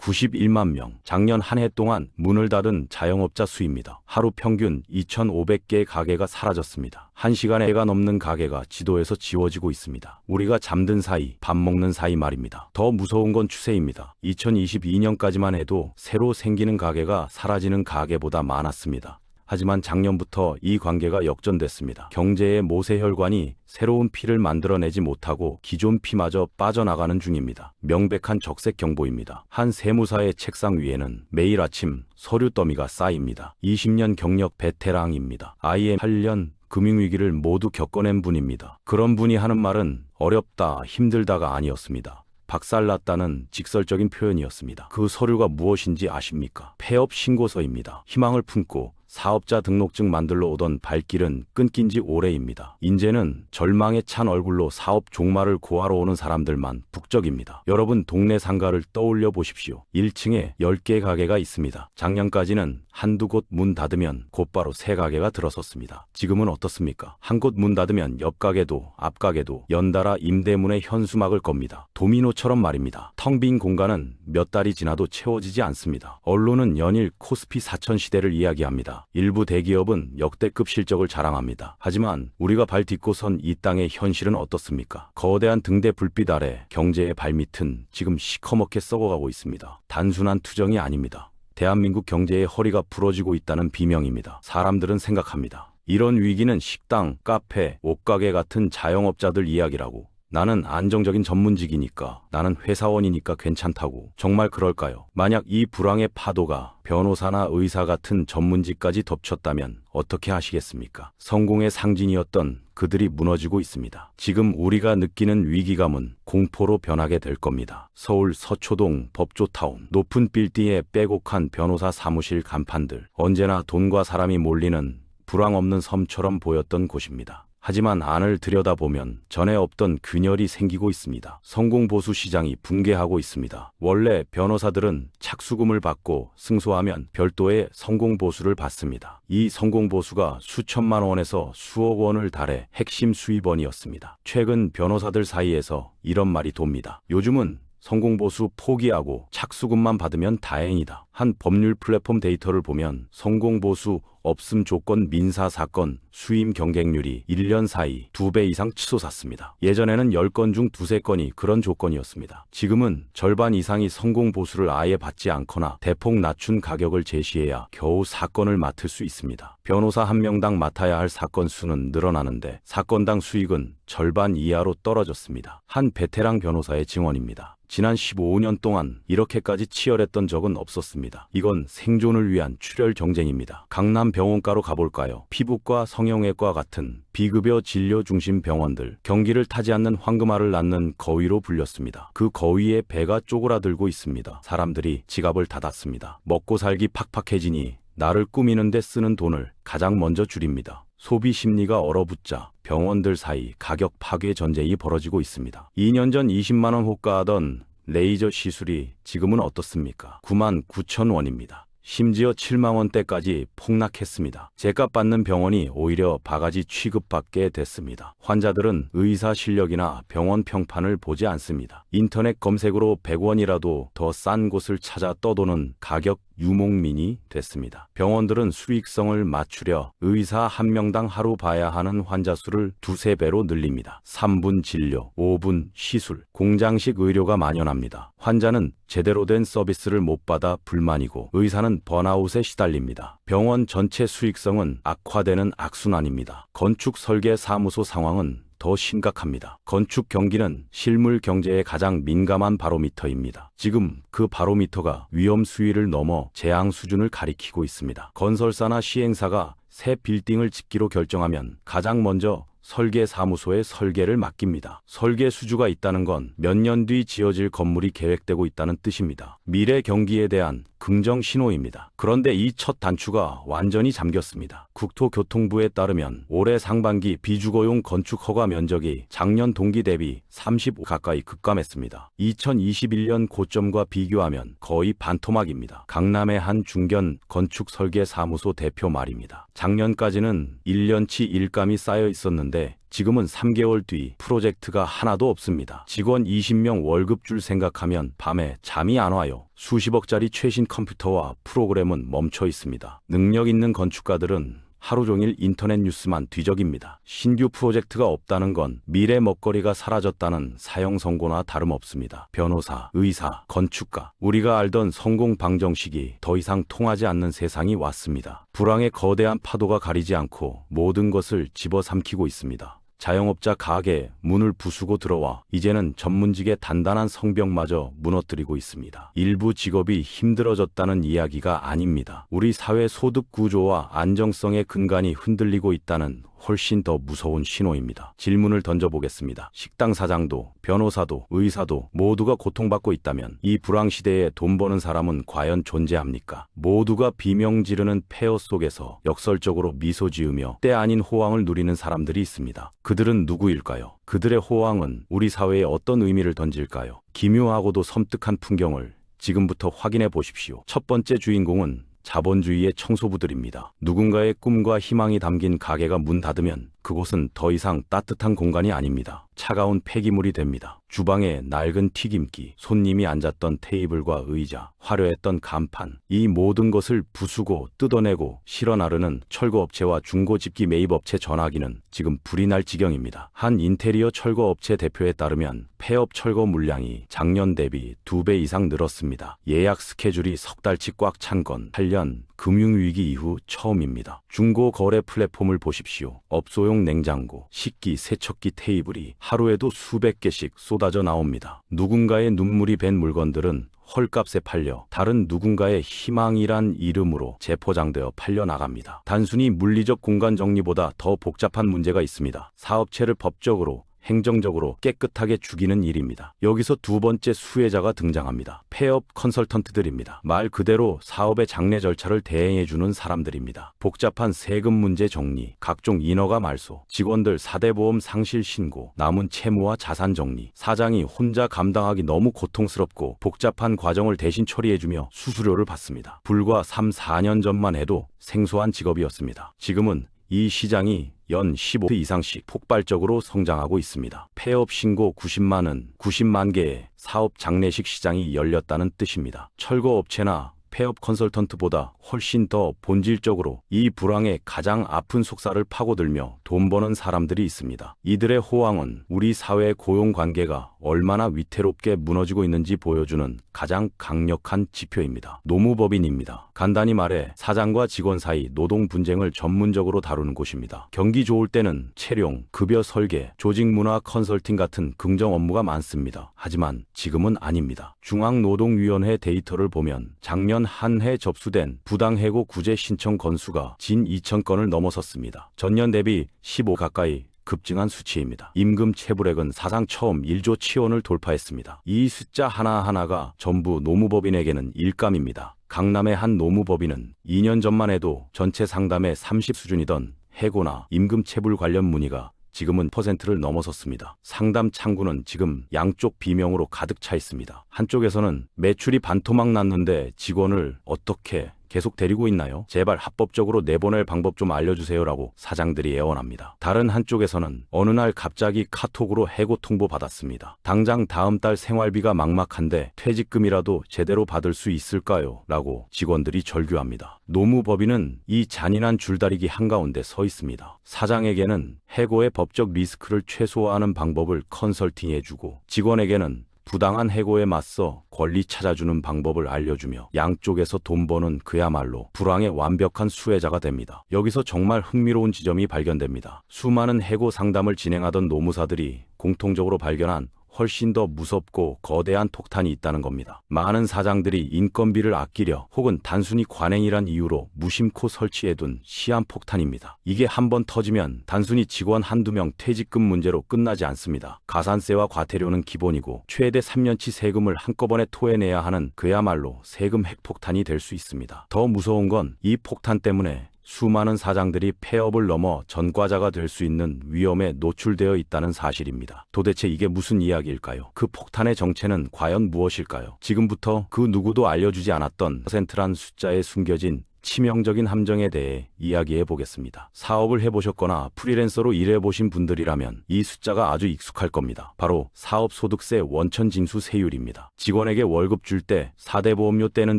91만 명. 작년 한 해 동안 문을 닫은 자영업자 수입니다. 하루 평균 2,500개의 가게가 사라졌습니다. 1시간에가 넘는 가게가 지도에서 지워지고 있습니다. 우리가 잠든 사이, 밥 먹는 사이 말입니다. 더 무서운 건 추세입니다. 2022년까지만 해도 새로 생기는 가게가 사라지는 가게보다 많았습니다. 하지만 작년부터 이 관계가 역전됐습니다. 경제의 모세혈관이 새로운 피를 만들어내지 못하고 기존 피마저 빠져나가는 중입니다. 명백한 적색 경보입니다. 한 세무사의 책상 위에는 매일 아침 서류 더미가 쌓입니다. 20년 경력 베테랑입니다. IM 8년 금융위기를 모두 겪어낸 분입니다. 그런 분이 하는 말은 어렵다, 힘들다가 아니었습니다. 박살났다는 직설적인 표현이었습니다. 그 서류가 무엇인지 아십니까? 폐업 신고서입니다. 희망을 품고 사업자 등록증 만들러 오던 발길은 끊긴 지 오래입니다. 이제는 절망에 찬 얼굴로 사업 종말을 고하러 오는 사람들만 북적입니다. 여러분 동네 상가를 떠올려 보십시오. 1층에 10개 가게가 있습니다. 작년까지는 한두 곳 문 닫으면 곧바로 새 가게가 들어섰습니다. 지금은 어떻습니까? 한 곳 문 닫으면 옆 가게도 앞 가게도 연달아 임대문에 현수막을 겁니다. 도미노처럼 말입니다. 텅 빈 공간은 몇 달이 지나도 채워지지 않습니다. 언론은 연일 코스피 4천 시대를 이야기합니다. 일부 대기업은 역대급 실적을 자랑합니다. 하지만 우리가 발 딛고 선 이 땅의 현실은 어떻습니까? 거대한 등대 불빛 아래 경제의 발밑은 지금 시커멓게 썩어가고 있습니다. 단순한 투정이 아닙니다. 대한민국 경제의 허리가 부러지고 있다는 비명입니다. 사람들은 생각합니다. 이런 위기는 식당, 카페, 옷가게 같은 자영업자들 이야기라고. 나는 안정적인 전문직이니까, 나는 회사원이니까 괜찮다고. 정말 그럴까요? 만약 이 불황의 파도가 변호사나 의사 같은 전문직까지 덮쳤다면 어떻게 하시겠습니까? 성공의 상징이었던 그들이 무너지고 있습니다. 지금 우리가 느끼는 위기감은 공포로 변하게 될 겁니다. 서울 서초동 법조타운, 높은 빌딩에 빼곡한 변호사 사무실 간판들, 언제나 돈과 사람이 몰리는 불황 없는 섬처럼 보였던 곳입니다. 하지만 안을 들여다보면 전에 없던 균열이 생기고 있습니다. 성공보수 시장이 붕괴하고 있습니다. 원래 변호사들은 착수금을 받고 승소하면 별도의 성공보수를 받습니다. 이 성공보수가 수천만 원에서 수억 원을 달해 핵심 수입원이었습니다. 최근 변호사들 사이에서 이런 말이 돕니다. 요즘은 성공보수 포기하고 착수금만 받으면 다행이다. 한 법률 플랫폼 데이터를 보면 성공보수 없음 조건 민사사건 수임 경쟁률이 1년 사이 2배 이상 치솟았습니다. 예전에는 10건 중 2~3건이 그런 조건이었습니다. 지금은 절반 이상이 성공보수를 아예 받지 않거나 대폭 낮춘 가격을 제시해야 겨우 사건을 맡을 수 있습니다. 변호사 한 명당 맡아야 할 사건 수는 늘어나는데 사건당 수익은 절반 이하로 떨어졌습니다. 한 베테랑 변호사의 증언입니다. 지난 15년 동안 이렇게까지 치열했던 적은 없었습니다. 이건 생존을 위한 출혈 경쟁입니다. 강남 병원가로 가볼까요? 피부과, 성형외과 같은 비급여 진료 중심 병원들, 경기를 타지 않는 황금알을 낳는 거위로 불렸습니다. 그 거위의 배가 쪼그라들고 있습니다. 사람들이 지갑을 닫았습니다. 먹고 살기 팍팍해지니 나를 꾸미는 데 쓰는 돈을 가장 먼저 줄입니다. 소비 심리가 얼어붙자 병원들 사이 가격 파괴 전쟁이 벌어지고 있습니다. 2년 전 20만 원 호가하던 레이저 시술이 지금은 어떻습니까? 99,000원입니다. 심지어 7만 원대까지 폭락했습니다. 제값 받는 병원이 오히려 바가지 취급받게 됐습니다. 환자들은 의사 실력이나 병원 평판을 보지 않습니다. 인터넷 검색으로 100원이라도 더 싼 곳을 찾아 떠도는 가격 유목민이 됐습니다. 병원들은 수익성을 맞추려 의사 한 명당 하루 봐야 하는 환자 수를 2~3배로 늘립니다. 3분 진료, 5분 시술, 공장식 의료가 만연합니다. 환자는 제대로 된 서비스를 못 받아 불만이고 의사는 번아웃에 시달립니다. 병원 전체 수익성은 악화되는 악순환입니다. 건축 설계 사무소 상황은 더 심각합니다. 건축 경기는 실물 경제에 가장 민감한 바로미터입니다. 지금 그 바로미터가 위험 수위를 넘어 재앙 수준을 가리키고 있습니다. 건설사나 시행사가 새 빌딩을 짓기로 결정하면 가장 먼저 설계 사무소에 설계를 맡깁니다. 설계 수주가 있다는 건 몇 년 뒤 지어질 건물이 계획되고 있다는 뜻입니다. 미래 경기에 대한 긍정 신호입니다. 그런데 이 첫 단추가 완전히 잠겼습니다. 국토교통부에 따르면 올해 상반기 비주거용 건축 허가 면적이 작년 동기 대비 35% 가까이 급감했습니다. 2021년 고점과 비교하면 거의 반토막입니다. 강남의 한 중견 건축 설계 사무소 대표 말입니다. 작년까지는 1년치 일감이 쌓여 있었는데 했는데 지금은 3개월 뒤 프로젝트가 하나도 없습니다. 직원 20명 월급 줄 생각하면 밤에 잠이 안 와요. 수십억짜리 최신 컴퓨터와 프로그램은 멈춰 있습니다. 능력 있는 건축가들은 하루 종일 인터넷 뉴스만 뒤적입니다. 신규 프로젝트가 없다는 건 미래 먹거리가 사라졌다는 사형 선고나 다름없습니다. 변호사, 의사, 건축가, 우리가 알던 성공 방정식이 더 이상 통하지 않는 세상이 왔습니다. 불황의 거대한 파도가 가리지 않고 모든 것을 집어삼키고 있습니다. 자영업자 가게 문을 부수고 들어와 이제는 전문직의 단단한 성벽마저 무너뜨리고 있습니다. 일부 직업이 힘들어졌다는 이야기가 아닙니다. 우리 사회 소득 구조와 안정성의 근간이 흔들리고 있다는 훨씬 더 무서운 신호입니다. 질문을 던져보겠습니다. 식당 사장도, 변호사도, 의사도 모두가 고통받고 있다면 이 불황시대에 돈 버는 사람은 과연 존재합니까? 모두가 비명 지르는 폐허 속에서 역설적으로 미소 지으며 때 아닌 호황을 누리는 사람들이 있습니다. 그들은 누구일까요? 그들의 호황은 우리 사회에 어떤 의미를 던질까요? 기묘하고도 섬뜩한 풍경을 지금부터 확인해 보십시오. 첫 번째 주인공은 자본주의의 청소부들입니다. 누군가의 꿈과 희망이 담긴 가게가 문 닫으면 그곳은 더 이상 따뜻한 공간이 아닙니다. 차가운 폐기물이 됩니다. 주방에 낡은 튀김기, 손님이 앉았던 테이블과 의자, 화려했던 간판, 이 모든 것을 부수고 뜯어내고 실어 나르는 철거업체와 중고집기 매입업체 전화기는 지금 불이 날 지경입니다. 한 인테리어 철거업체 대표에 따르면 폐업 철거 물량이 작년 대비 2배 이상 늘었습니다. 예약 스케줄이 석 달치 꽉 찬 건 8년 금융위기 이후 처음입니다. 중고 거래 플랫폼을 보십시오. 업소용 냉장고, 식기, 세척기 테이블이 하루에도 수백 개씩 쏟아져 나옵니다. 누군가의 눈물이 밴 물건들은 헐값에 팔려 다른 누군가의 희망이란 이름으로 재포장되어 팔려나갑니다. 단순히 물리적 공간 정리보다 더 복잡한 문제가 있습니다. 사업체를 법적으로 행정적으로 깨끗하게 죽이는 일입니다. 여기서 두 번째 수혜자가 등장합니다. 폐업 컨설턴트들입니다. 말 그대로 사업의 장례 절차를 대행해주는 사람들입니다. 복잡한 세금 문제 정리, 각종 인허가 말소, 직원들 4대 보험 상실 신고, 남은 채무와 자산 정리, 사장이 혼자 감당하기 너무 고통스럽고 복잡한 과정을 대신 처리해주며 수수료를 받습니다. 불과 3, 4년 전만 해도 생소한 직업이었습니다. 지금은 이 시장이 연 15% 이상씩 폭발적으로 성장하고 있습니다. 폐업 신고 90만 개의 사업 장례식 시장이 열렸다는 뜻입니다. 철거업체나 폐업 컨설턴트보다 훨씬 더 본질적으로 이 불황의 가장 아픈 속살을 파고들며 돈 버는 사람들이 있습니다. 이들의 호황은 우리 사회의 고용 관계가 얼마나 위태롭게 무너지고 있는지 보여주는 가장 강력한 지표입니다. 노무법인입니다. 간단히 말해 사장과 직원 사이 노동 분쟁을 전문적으로 다루는 곳입니다. 경기 좋을 때는 채용, 급여 설계, 조직 문화 컨설팅 같은 긍정 업무가 많습니다. 하지만 지금은 아닙니다. 중앙노동위원회 데이터를 보면 작년 한 해 접수된 부당해고 구제 신청 건수가 진 2,000건을 넘어섰습니다. 전년 대비 15 가까이 급증한 수치입니다. 임금 체불액은 사상 처음 1조 치원을 돌파했습니다. 이 숫자 하나하나가 전부 노무법인에게는 일감입니다. 강남의 한 노무법인은 2년 전만 해도 전체 상담의 30 수준이던 해고나 임금 체불 관련 문의가 지금은 %를 넘어섰습니다. 상담 창구는 지금 양쪽 비명으로 가득 차 있습니다. 한쪽에서는 매출이 반토막 났는데 직원을 어떻게 계속 데리고 있나요? 제발 합법적으로 내보낼 방법 좀 알려주세요라고 사장들이 애원합니다. 다른 한쪽에서는 어느 날 갑자기 카톡으로 해고 통보 받았습니다. 당장 다음 달 생활비가 막막한데 퇴직금이라도 제대로 받을 수 있을까요? 라고 직원들이 절규합니다. 노무법인은 이 잔인한 줄다리기 한가운데 서 있습니다. 사장에게는 해고의 법적 리스크를 최소화하는 방법을 컨설팅해주고 직원에게는 부당한 해고에 맞서 권리 찾아주는 방법을 알려주며 양쪽에서 돈 버는 그야말로 불황의 완벽한 수혜자가 됩니다. 여기서 정말 흥미로운 지점이 발견됩니다. 수많은 해고 상담을 진행하던 노무사들이 공통적으로 발견한 훨씬 더 무섭고 거대한 폭탄이 있다는 겁니다. 많은 사장들이 인건비를 아끼려 혹은 단순히 관행이란 이유로 무심코 설치해둔 시한폭탄입니다. 이게 한번 터지면 단순히 직원 한두 명 퇴직금 문제로 끝나지 않습니다. 가산세와 과태료는 기본이고 최대 3년치 세금을 한꺼번에 토해내야 하는 그야말로 세금 핵폭탄이 될 수 있습니다. 더 무서운 건 이 폭탄 때문에 수많은 사장들이 폐업을 넘어 전과자가 될 수 있는 위험에 노출되어 있다는 사실입니다. 도대체 이게 무슨 이야기일까요? 그 폭탄의 정체는 과연 무엇일까요? 지금부터 그 누구도 알려주지 않았던 %란 숫자에 숨겨진 치명적인 함정에 대해 이야기해 보겠습니다. 사업을 해보셨거나 프리랜서로 일해보신 분들이라면 이 숫자가 아주 익숙할 겁니다. 바로 사업소득세 원천징수 세율입니다. 직원에게 월급 줄 때 4대 보험료 떼는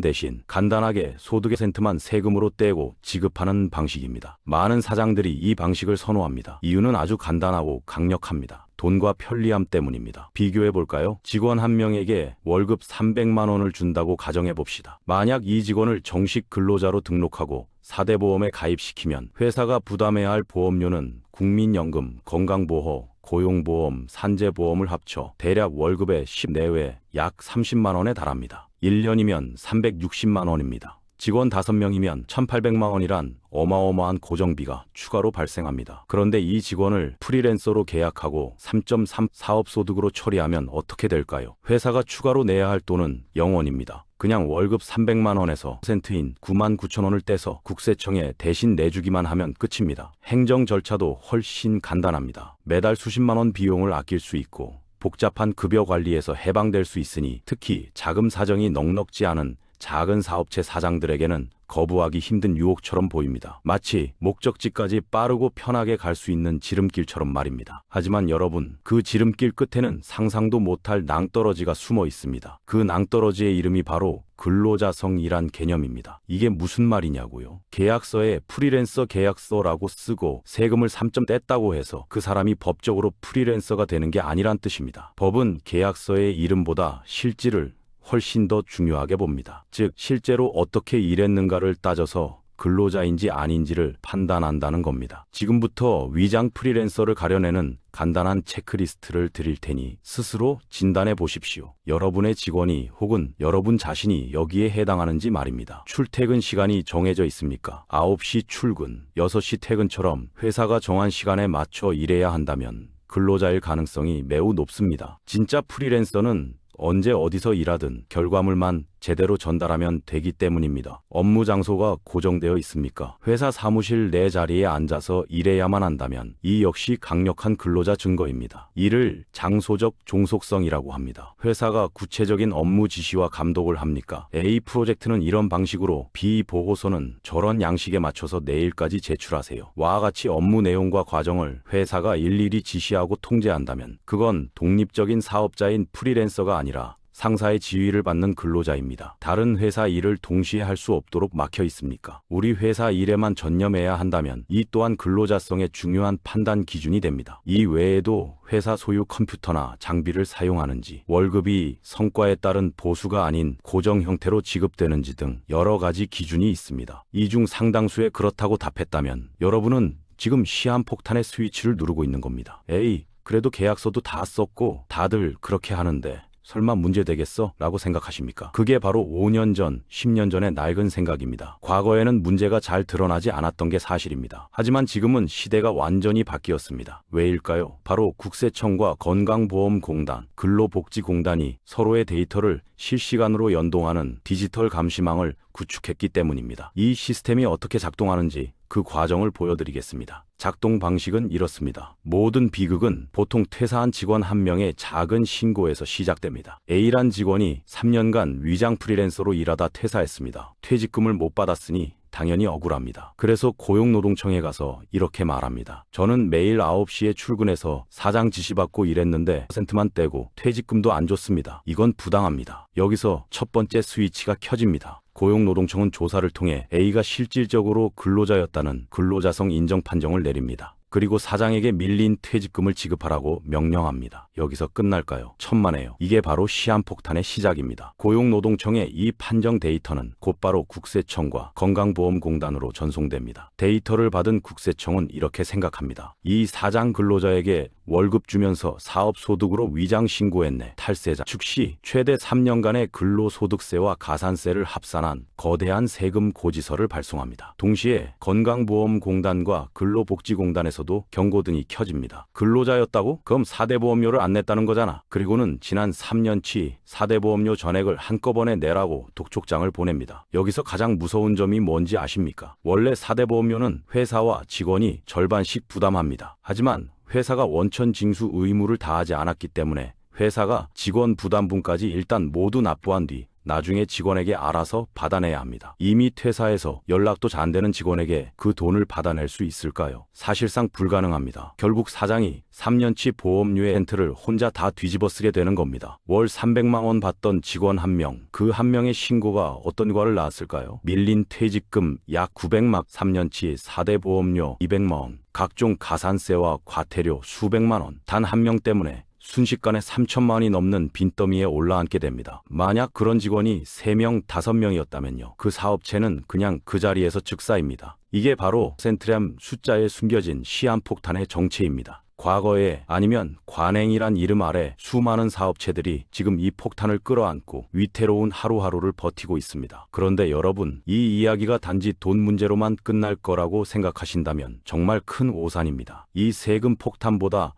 대신 간단하게 소득의 센트만 세금으로 떼고 지급하는 방식입니다. 많은 사장들이 이 방식을 선호합니다. 이유는 아주 간단하고 강력합니다. 돈과 편리함 때문입니다. 비교해볼까요? 직원 한 명에게 월급 300만 원을 준다고 가정해봅시다. 만약 이 직원을 정식 근로자로 등록하고 4대 보험에 가입시키면 회사가 부담해야 할 보험료는 국민연금, 건강보험, 고용보험, 산재보험을 합쳐 대략 월급의 10 내외 약 30만 원에 달합니다. 1년이면 360만 원입니다. 직원 5명이면 1,800만 원이란 어마어마한 고정비가 추가로 발생합니다. 그런데 이 직원을 프리랜서로 계약하고 3.3 사업소득으로 처리하면 어떻게 될까요? 회사가 추가로 내야 할 돈은 0원입니다. 그냥 월급 300만 원에서 %인 9만 9천 원을 떼서 국세청에 대신 내주기만 하면 끝입니다. 행정 절차도 훨씬 간단합니다. 매달 수십만 원 비용을 아낄 수 있고 복잡한 급여 관리에서 해방될 수 있으니 특히 자금 사정이 넉넉지 않은 작은 사업체 사장들에게는 거부하기 힘든 유혹처럼 보입니다. 마치 목적지까지 빠르고 편하게 갈 수 있는 지름길처럼 말입니다. 하지만 여러분, 그 지름길 끝에는 상상도 못할 낭떠러지가 숨어 있습니다. 그 낭떠러지의 이름이 바로 근로자성이란 개념입니다. 이게 무슨 말이냐고요? 계약서에 프리랜서 계약서라고 쓰고 세금을 3점 뗐다고 해서 그 사람이 법적으로 프리랜서가 되는 게 아니란 뜻입니다. 법은 계약서의 이름보다 실질을 훨씬 더 중요하게 봅니다. 즉, 실제로 어떻게 일했는가를 따져서 근로자인지 아닌지를 판단한다는 겁니다. 지금부터 위장 프리랜서를 가려내는 간단한 체크리스트를 드릴 테니 스스로 진단해 보십시오. 여러분의 직원이 혹은 여러분 자신이 여기에 해당하는지 말입니다. 출퇴근 시간이 정해져 있습니까? 9시 출근, 6시 퇴근처럼 회사가 정한 시간에 맞춰 일해야 한다면 근로자일 가능성이 매우 높습니다. 진짜 프리랜서는 언제 어디서 일하든 결과물만 제대로 전달하면 되기 때문입니다. 업무 장소가 고정되어 있습니까? 회사 사무실 내 자리에 앉아서 일해야만 한다면 이 역시 강력한 근로자 증거입니다. 이를 장소적 종속성이라고 합니다. 회사가 구체적인 업무 지시와 감독을 합니까? A 프로젝트는 이런 방식으로, B 보고서는 저런 양식에 맞춰서 내일까지 제출하세요. 와 같이 업무 내용과 과정을 회사가 일일이 지시하고 통제한다면 그건 독립적인 사업자인 프리랜서가 아니라 상사의 지휘를 받는 근로자입니다. 다른 회사 일을 동시에 할 수 없도록 막혀 있습니까? 우리 회사 일에만 전념해야 한다면 이 또한 근로자성의 중요한 판단 기준이 됩니다. 이 외에도 회사 소유 컴퓨터나 장비를 사용하는지, 월급이 성과에 따른 보수가 아닌 고정 형태로 지급되는지 등 여러 가지 기준이 있습니다. 이 중 상당수에 그렇다고 답했다면 여러분은 지금 시한폭탄의 스위치를 누르고 있는 겁니다. 에이, 그래도 계약서도 다 썼고 다들 그렇게 하는데 설마 문제 되겠어? 라고 생각하십니까? 그게 바로 5년 전, 10년 전의 낡은 생각입니다. 과거에는 문제가 잘 드러나지 않았던 게 사실입니다. 하지만 지금은 시대가 완전히 바뀌었습니다. 왜일까요? 바로 국세청과 건강보험공단, 근로복지공단이 서로의 데이터를 실시간으로 연동하는 디지털 감시망을 구축했기 때문입니다. 이 시스템이 어떻게 작동하는지 그 과정을 보여드리겠습니다. 작동 방식은 이렇습니다. 모든 비극은 보통 퇴사한 직원 한 명의 작은 신고에서 시작됩니다. A란 직원이 3년간 위장 프리랜서로 일하다 퇴사했습니다. 퇴직금을 못 받았으니 당연히 억울합니다. 그래서 고용노동청에 가서 이렇게 말합니다. 저는 매일 9시에 출근해서 사장 지시받고 일했는데 %만 떼고 퇴직금도 안 줬습니다. 이건 부당합니다. 여기서 첫 번째 스위치가 켜집니다. 고용노동청은 조사를 통해 A가 실질적으로 근로자였다는 근로자성 인정 판정을 내립니다. 그리고 사장에게 밀린 퇴직금을 지급하라고 명령합니다. 여기서 끝날까요? 천만에요. 이게 바로 시한폭탄의 시작입니다. 고용노동청의 이 판정 데이터는 곧바로 국세청과 건강보험공단으로 전송됩니다. 데이터를 받은 국세청은 이렇게 생각합니다. 이 사장 근로자에게 월급 주면서 사업소득으로 위장 신고했네. 탈세자. 즉시 최대 3년간의 근로소득세와 가산세를 합산한 거대한 세금 고지서를 발송합니다. 동시에 건강보험공단과 근로복지공단에서도 경고등이 켜집니다. 근로자였다고? 그럼 4대 보험료를 안 냈다는 거잖아. 그리고는 지난 3년치 4대 보험료 전액을 한꺼번에 내라고 독촉장을 보냅니다. 여기서 가장 무서운 점이 뭔지 아십니까? 원래 4대 보험료는 회사와 직원이 절반씩 부담합니다. 하지만 회사가 원천 징수 의무를 다하지 않았기 때문에 회사가 직원 부담분까지 일단 모두 납부한 뒤 나중에 직원에게 알아서 받아내야 합니다. 이미 퇴사해서 연락도 잘 안 되는 직원에게 그 돈을 받아낼 수 있을까요? 사실상 불가능합니다. 결국 사장이 3년치 보험료의 렌트를 혼자 다 뒤집어 쓰게 되는 겁니다. 월 300만 원 받던 직원 한 명, 그 한 명의 신고가 어떤 과를 낳았을까요? 밀린 퇴직금 약 900만, 3년치 4대 보험료 200만 원, 각종 가산세와 과태료 수백만 원, 단 한 명 때문에 순식간에 3천만 원이 넘는 빈더미에 올라앉게 됩니다. 만약 그런 직원이 3명, 5명이었다면요. 그 사업체는 그냥 그 자리에서 즉사입니다. 이게 바로 센트램 숫자에 숨겨진 시한폭탄의 정체입니다. 과거에 아니면 관행이란 이름 아래 수많은 사업체들이 지금 이 폭탄을 끌어안고 위태로운 하루하루를 버티고 있습니다. 그런데 여러분, 이 이야기가 단지 돈 문제로만 끝날 거라고 생각하신다면 정말 큰 오산입니다. 이 세금 폭탄보다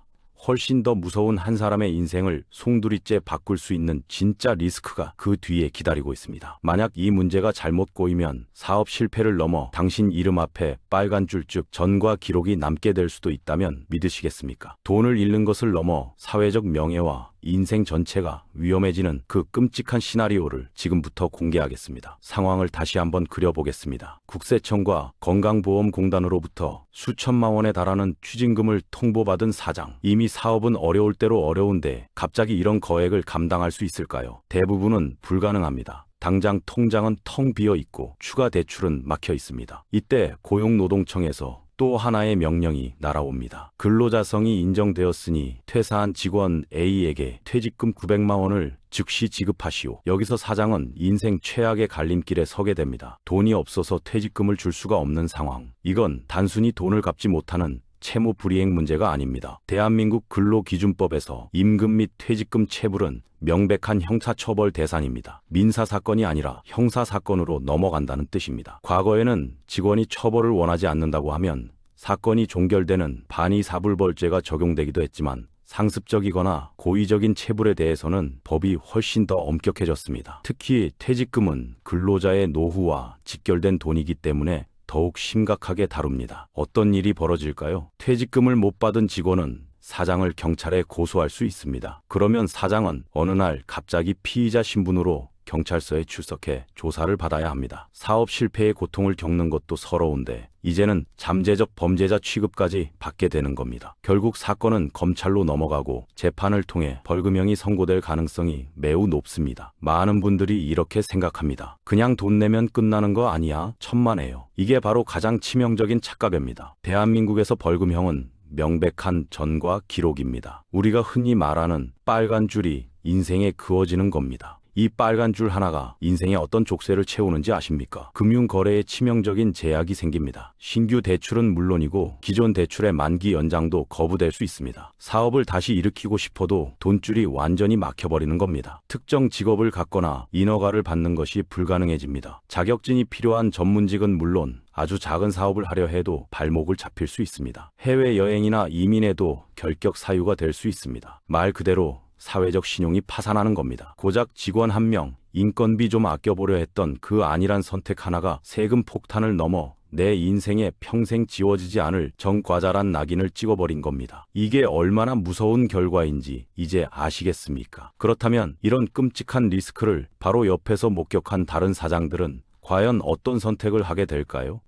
훨씬 더 무서운 한 사람의 인생을 송두리째 바꿀 수 있는 진짜 리스크가 그 뒤에 기다리고 있습니다. 만약 이 문제가 잘못 꼬이면 사업 실패를 넘어 당신 이름 앞에 빨간 줄 즉 전과 기록이 남게 될 수도 있다면 믿으시겠습니까? 돈을 잃는 것을 넘어 사회적 명예와 인생 전체가 위험해지는 그 끔찍한 시나리오를 지금부터 공개하겠습니다. 상황을 다시 한번 그려보겠습니다. 국세청과 건강보험공단으로부터 수천만 원에 달하는 추징금을 통보받은 사장. 이미 사업은 어려울 대로 어려운데 갑자기 이런 거액을 감당할 수 있을까요? 대부분은 불가능합니다. 당장 통장은 텅 비어 있고 추가 대출은 막혀 있습니다. 이때 고용노동청에서 또 하나의 명령이 날아옵니다. 근로자성이 인정되었으니 퇴사한 직원 A에게 퇴직금 900만 원을 즉시 지급하시오. 여기서 사장은 인생 최악의 갈림길에 서게 됩니다. 돈이 없어서 퇴직금을 줄 수가 없는 상황. 이건 단순히 돈을 갚지 못하는 채무 불이행 문제가 아닙니다. 대한민국 근로기준법에서 임금 및 퇴직금 체불은 명백한 형사처벌 대상입니다. 민사사건이 아니라 형사사건으로 넘어간다는 뜻입니다. 과거에는 직원이 처벌을 원하지 않는다고 하면 사건이 종결되는 반의사불벌죄가 적용되기도 했지만 상습적이거나 고의적인 체불에 대해서는 법이 훨씬 더 엄격해졌습니다. 특히 퇴직금은 근로자의 노후와 직결된 돈이기 때문에 더욱 심각하게 다룹니다. 어떤 일이 벌어질까요? 퇴직금을 못 받은 직원은 사장을 경찰에 고소할 수 있습니다. 그러면 사장은 어느 날 갑자기 피의자 신분으로 경찰서에 출석해 조사를 받아야 합니다. 사업 실패의 고통을 겪는 것도 서러운데 이제는 잠재적 범죄자 취급까지 받게 되는 겁니다. 결국 사건은 검찰로 넘어가고 재판을 통해 벌금형이 선고될 가능성이 매우 높습니다. 많은 분들이 이렇게 생각합니다. 그냥 돈 내면 끝나는 거 아니야? 천만에요. 이게 바로 가장 치명적인 착각입니다. 대한민국에서 벌금형은 명백한 전과 기록입니다. 우리가 흔히 말하는 빨간 줄이 인생에 그어지는 겁니다. 이 빨간 줄 하나가 인생에 어떤 족쇄를 채우는지 아십니까? 금융거래에 치명적인 제약이 생깁니다. 신규 대출은 물론이고 기존 대출의 만기 연장도 거부될 수 있습니다. 사업을 다시 일으키고 싶어도 돈줄이 완전히 막혀버리는 겁니다. 특정 직업을 갖거나 인허가를 받는 것이 불가능해집니다. 자격증이 필요한 전문직은 물론 아주 작은 사업을 하려 해도 발목을 잡힐 수 있습니다. 해외여행이나 이민에도 결격 사유가 될 수 있습니다. 말 그대로 사회적 신용이 파산하는 겁니다. 고작 직원 한 명, 인건비 좀 아껴보려 했던 그 안일한 선택 하나가 세금 폭탄을 넘어 내 인생에 평생 지워지지 않을 정과자란 낙인을 찍어버린 겁니다. 이게 얼마나 무서운 결과인지 이제 아시겠습니까? 그렇다면 이런 끔찍한 리스크를 바로 옆에서 목격한 다른 사장들은 과연 어떤 선택을 하게 될까요?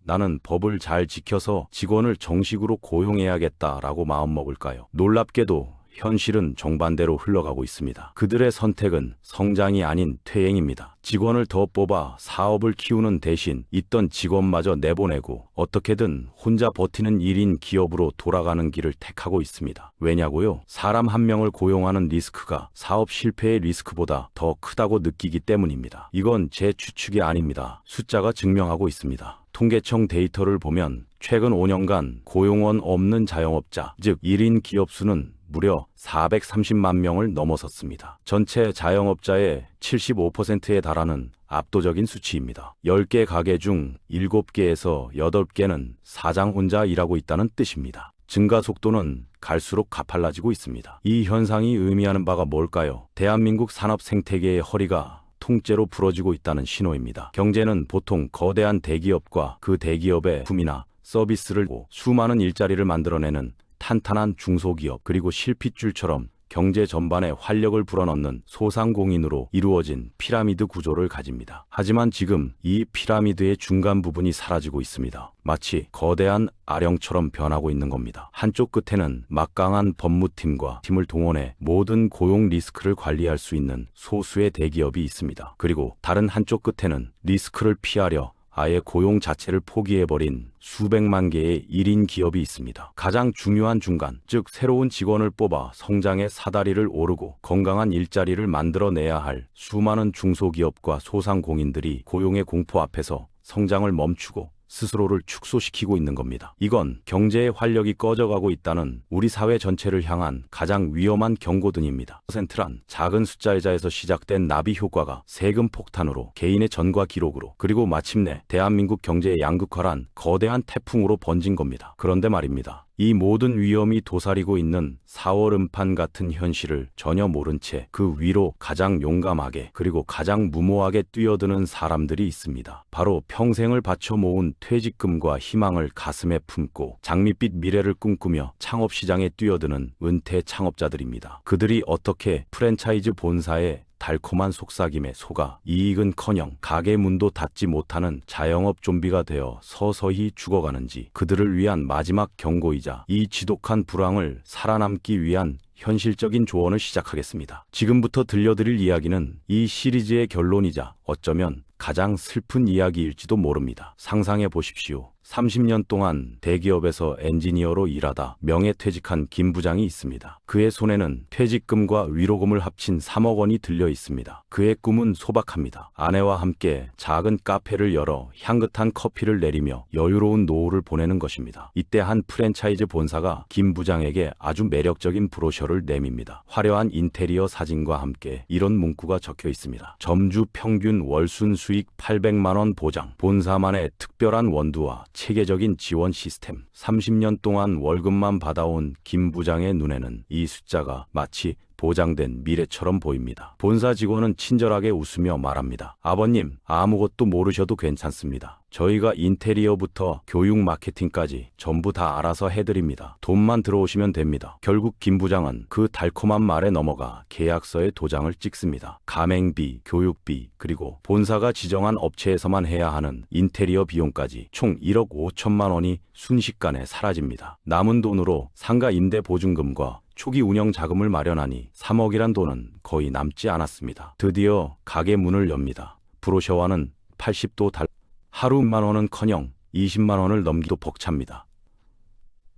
나는 법을 잘 지켜서 직원을 정식으로 고용해야겠다라고 마음먹을까요? 놀랍게도 현실은 정반대로 흘러가고 있습니다. 그들의 선택은 성장이 아닌 퇴행입니다. 직원을 더 뽑아 사업을 키우는 대신 있던 직원마저 내보내고 어떻게든 혼자 버티는 1인 기업으로 돌아가는 길을 택하고 있습니다. 왜냐고요? 사람 한 명을 고용하는 리스크가 사업 실패의 리스크보다 더 크다고 느끼기 때문입니다. 이건 제 추측이 아닙니다. 숫자가 증명하고 있습니다. 통계청 데이터를 보면 최근 5년간 고용원 없는 자영업자, 즉 1인 기업 수는 무려 430만 명을 넘어섰습니다. 전체 자영업자의 75%에 달하는 압도적인 수치입니다. 10개 가게 중 7개에서 8개는 사장 혼자 일하고 있다는 뜻입니다. 증가 속도는 갈수록 가팔라지고 있습니다. 이 현상이 의미하는 바가 뭘까요? 대한민국 산업 생태계의 허리가 통째로 부러지고 있다는 신호입니다. 경제는 보통 거대한 대기업과 그 대기업의 품이나 서비스를 고 수많은 일자리를 만들어내는 탄탄한 중소기업 그리고 실핏줄처럼 경제 전반에 활력을 불어넣는 소상공인으로 이루어진 피라미드 구조를 가집니다. 하지만 지금 이 피라미드의 중간 부분이 사라지고 있습니다. 마치 거대한 아령처럼 변하고 있는 겁니다. 한쪽 끝에는 막강한 법무팀과 팀을 동원해 모든 고용 리스크를 관리할 수 있는 소수의 대기업이 있습니다. 그리고 다른 한쪽 끝에는 리스크를 피하려 아예 고용 자체를 포기해버린 수백만 개의 1인 기업이 있습니다. 가장 중요한 중간, 즉 새로운 직원을 뽑아 성장의 사다리를 오르고 건강한 일자리를 만들어내야 할 수많은 중소기업과 소상공인들이 고용의 공포 앞에서 성장을 멈추고 스스로를 축소시키고 있는 겁니다. 이건 경제의 활력이 꺼져가고 있다는 우리 사회 전체를 향한 가장 위험한 경고등입니다. 퍼센트란 작은 숫자에서 시작된 나비 효과가 세금 폭탄으로 개인의 전과 기록으로 그리고 마침내 대한민국 경제의 양극화란 거대한 태풍으로 번진 겁니다. 그런데 말입니다. 이 모든 위험이 도사리고 있는 4월 음판 같은 현실을 전혀 모른 채 그 위로 가장 용감하게 그리고 가장 무모하게 뛰어드는 사람들이 있습니다. 바로 평생을 바쳐 모은 퇴직금과 희망을 가슴에 품고 장밋빛 미래를 꿈꾸며 창업시장에 뛰어드는 은퇴 창업자들입니다. 그들이 어떻게 프랜차이즈 본사에 달콤한 속삭임에 속아 이익은커녕 가게 문도 닫지 못하는 자영업 좀비가 되어 서서히 죽어가는지 그들을 위한 마지막 경고이자 이 지독한 불황을 살아남기 위한 현실적인 조언을 시작하겠습니다. 지금부터 들려드릴 이야기는 이 시리즈의 결론이자 어쩌면 가장 슬픈 이야기일지도 모릅니다. 상상해 보십시오. 30년 동안 대기업에서 엔지니어로 일하다 명예퇴직한 김 부장이 있습니다. 그의 손에는 퇴직금과 위로금을 합친 3억 원이 들려 있습니다. 그의 꿈은 소박합니다. 아내와 함께 작은 카페를 열어 향긋한 커피를 내리며 여유로운 노후를 보내는 것입니다. 이때 한 프랜차이즈 본사가 김 부장에게 아주 매력적인 브로셔를 내밉니다. 화려한 인테리어 사진과 함께 이런 문구가 적혀 있습니다. 점주 평균 월순 수익 800만 원 보장, 본사만의 특별한 원두와 체계적인 지원 시스템. 30년 동안 월급만 받아온 김 부장의 눈에는 이 숫자가 마치 보장된 미래처럼 보입니다. 본사 직원은 친절하게 웃으며 말합니다. 아버님, 아무것도 모르셔도 괜찮습니다. 저희가 인테리어부터 교육 마케팅까지 전부 다 알아서 해드립니다. 돈만 들어오시면 됩니다. 결국 김 부장은 그 달콤한 말에 넘어가 계약서에 도장을 찍습니다. 가맹비, 교육비, 그리고 본사가 지정한 업체에서만 해야 하는 인테리어 비용까지 총 1억 5천만 원이 순식간에 사라집니다. 남은 돈으로 상가 임대 보증금과 초기 운영 자금을 마련하니 3억이란 돈은 거의 남지 않았습니다. 드디어 가게 문을 엽니다. 브로셔와는 80도 달 하루 10만 원은커녕 20만 원을 넘기도 벅찹니다.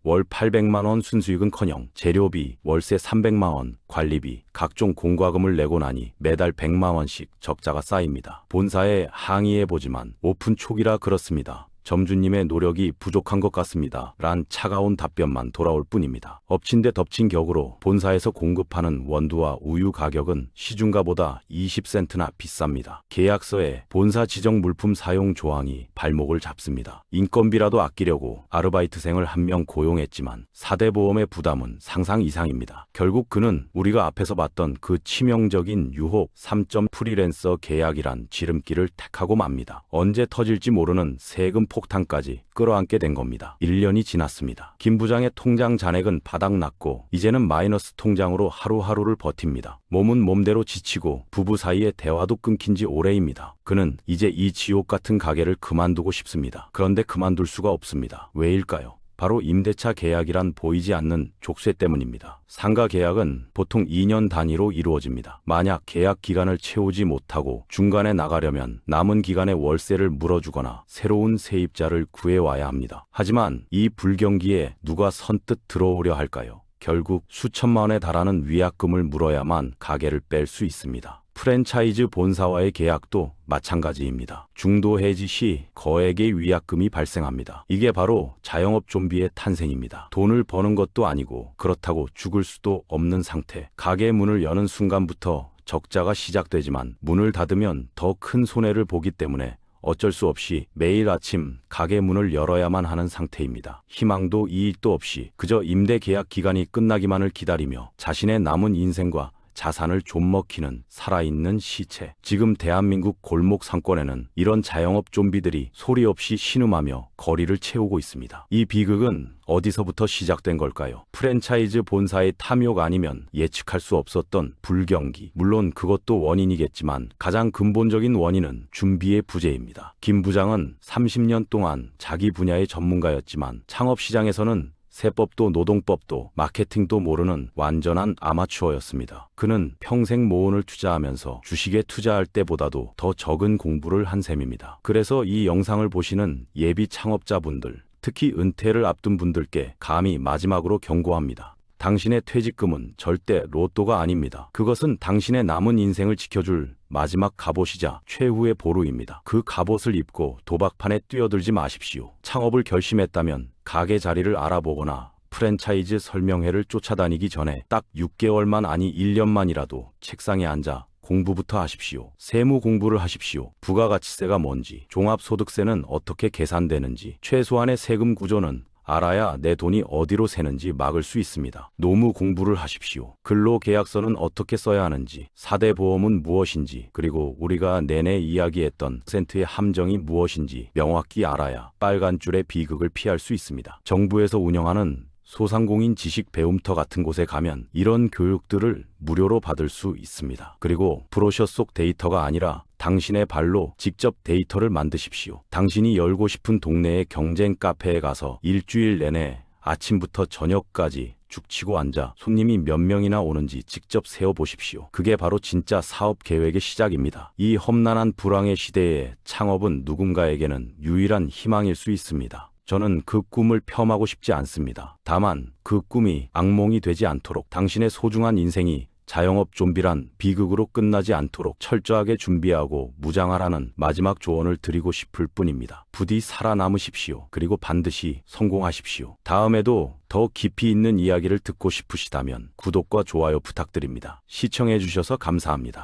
월 800만 원 순수익은커녕 재료비, 월세 300만 원, 관리비, 각종 공과금을 내고 나니 매달 100만 원씩 적자가 쌓입니다. 본사에 항의해보지만 오픈 초기라 그렇습니다. 점주님의 노력이 부족한 것 같습니다. 란 차가운 답변만 돌아올 뿐입니다. 엎친 데 덮친 격으로 본사에서 공급하는 원두와 우유 가격은 시중가보다 20센트나 비쌉니다. 계약서에 본사 지정 물품 사용 조항이 발목을 잡습니다. 인건비라도 아끼려고 아르바이트생을 한 명 고용했지만 4대 보험의 부담은 상상 이상입니다. 결국 그는 우리가 앞에서 봤던 그 치명적인 유혹 3점 프리랜서 계약이란 지름길을 택하고 맙니다. 언제 터질지 모르는 세금 폭탄까지 끌어안게 된 겁니다. 1년이 지났습니다. 김 부장의 통장 잔액은 바닥났고 이제는 마이너스 통장으로 하루하루를 버팁니다. 몸은 몸대로 지치고 부부 사이의 대화도 끊긴 지 오래입니다. 그는 이제 이 지옥 같은 가게를 그만두고 싶습니다. 그런데 그만둘 수가 없습니다. 왜일까요? 바로 임대차 계약이란 보이지 않는 족쇄 때문입니다. 상가 계약은 보통 2년 단위로 이루어집니다. 만약 계약 기간을 채우지 못하고 중간에 나가려면 남은 기간의 월세를 물어주거나 새로운 세입자를 구해와야 합니다. 하지만 이 불경기에 누가 선뜻 들어오려 할까요? 결국 수천만 원에 달하는 위약금을 물어야만 가게를 뺄 수 있습니다. 프랜차이즈 본사와의 계약도 마찬가지입니다. 중도 해지 시 거액의 위약금이 발생합니다. 이게 바로 자영업 좀비의 탄생입니다. 돈을 버는 것도 아니고 그렇다고 죽을 수도 없는 상태. 가게 문을 여는 순간부터 적자가 시작되지만 문을 닫으면 더 큰 손해를 보기 때문에 어쩔 수 없이 매일 아침 가게 문을 열어야만 하는 상태입니다. 희망도 이익도 없이 그저 임대 계약 기간이 끝나기만을 기다리며 자신의 남은 인생과 자산을 좀 먹히는 살아있는 시체. 지금 대한민국 골목 상권에는 이런 자영업 좀비들이 소리 없이 신음하며 거리를 채우고 있습니다. 이 비극은 어디서부터 시작된 걸까요? 프랜차이즈 본사의 탐욕 아니면 예측할 수 없었던 불경기. 물론 그것도 원인이겠지만 가장 근본적인 원인은 준비의 부재입니다. 김 부장은 30년 동안 자기 분야의 전문가였지만 창업시장에서는 세법도 노동법도 마케팅도 모르는 완전한 아마추어였습니다. 그는 평생 모원을 투자하면서 주식에 투자할 때보다도 더 적은 공부를 한 셈입니다. 그래서 이 영상을 보시는 예비 창업자분들, 특히 은퇴를 앞둔 분들께 감히 마지막으로 경고합니다. 당신의 퇴직금은 절대 로또가 아닙니다. 그것은 당신의 남은 인생을 지켜줄 마지막 갑옷이자 최후의 보루입니다. 그 갑옷을 입고 도박판에 뛰어들지 마십시오. 창업을 결심했다면 가게 자리를 알아보거나 프랜차이즈 설명회를 쫓아다니기 전에 딱 6개월만 아니 1년만이라도 책상에 앉아 공부부터 하십시오. 세무 공부를 하십시오. 부가가치세가 뭔지, 종합소득세는 어떻게 계산되는지, 최소한의 세금 구조는 알아야 내 돈이 어디로 새는지 막을 수 있습니다. 노무 공부를 하십시오. 근로계약서는 어떻게 써야 하는지, 4대 보험은 무엇인지, 그리고 우리가 내내 이야기했던 센트의 함정이 무엇인지 명확히 알아야 빨간 줄의 비극을 피할 수 있습니다. 정부에서 운영하는 소상공인 지식 배움터 같은 곳에 가면 이런 교육들을 무료로 받을 수 있습니다. 그리고 브로셔 속 데이터가 아니라 당신의 발로 직접 데이터를 만드십시오. 당신이 열고 싶은 동네의 경쟁 카페에 가서 일주일 내내 아침부터 저녁까지 죽치고 앉아 손님이 몇 명이나 오는지 직접 세어보십시오. 그게 바로 진짜 사업 계획의 시작입니다. 이 험난한 불황의 시대에 창업은 누군가에게는 유일한 희망일 수 있습니다. 저는 그 꿈을 폄하하고 싶지 않습니다. 다만 그 꿈이 악몽이 되지 않도록, 당신의 소중한 인생이 자영업 좀비란 비극으로 끝나지 않도록 철저하게 준비하고 무장하라는 마지막 조언을 드리고 싶을 뿐입니다. 부디 살아남으십시오. 그리고 반드시 성공하십시오. 다음에도 더 깊이 있는 이야기를 듣고 싶으시다면 구독과 좋아요 부탁드립니다. 시청해 주셔서 감사합니다.